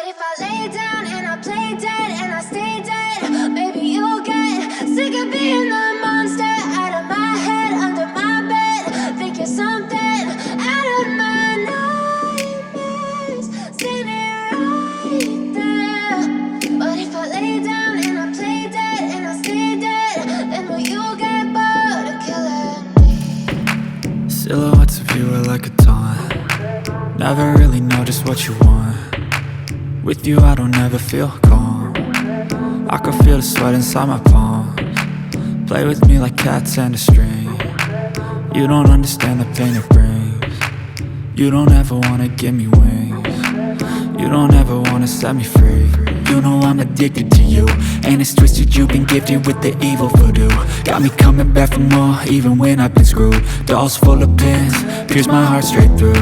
if I lay down and I play dead and I stay dead, maybe you'll get sick of being the monster out of my head, under my bed. Think you're something out of my nightmares, standing right there. But if I lay down and I play dead and I stay dead, then will you get bored of killing me? Silhouettes of you are like a taunt. Never really know just what you want. With you I don't ever feel calm. I can feel the sweat inside my palms. Play with me like cats and a string. You don't understand the pain it brings. You don't ever wanna give me wings. You don't ever wanna set me free. You know I'm addicted to you, and it's twisted, you've been gifted with the evil voodoo. Got me coming back for more, even when I've been screwed. Dolls full of pins, pierce my heart straight through.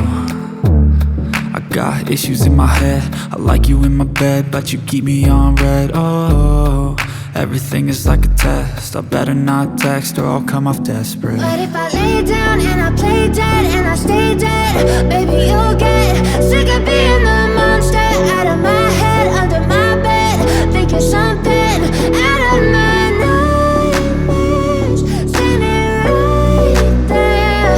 I got issues in my head, I like you in my bed, but you keep me on red. Oh, everything is like a test, I better not text or I'll come off desperate. But if I lay down and I play dead and I stay dead, baby you'll get sick of being the monster out of my head, under my bed. Think you're something out of my nightmares, standing right there.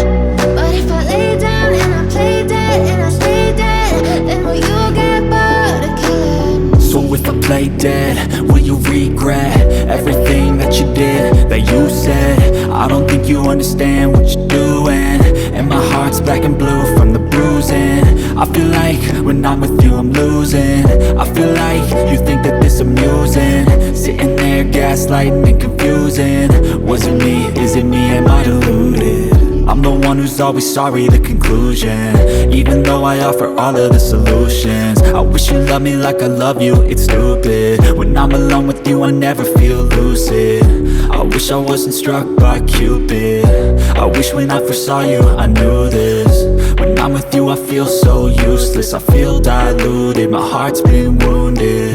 But if I lay down and I play dead and I stay dead, then will you get bored of killing me? So if I play dead, will you regret everything that you did, that you said? I don't think you understand what you're doing, and my heart's black and blue from the bruising. I feel like when I'm with you I'm losing. I feel like you think that this amusing, sitting there gaslighting and confusing. Was it me? Is it me? Am I deluded? I'm the one who's always sorry, the conclusion, even though I offer all of the solutions. I wish you loved me like I love you, it's stupid. When I'm alone with you I never feel lucid. I wish I wasn't struck by Cupid. I wish when I first saw you I knew this. When I'm with you I feel so useless, I feel diluted, my heart's been wounded.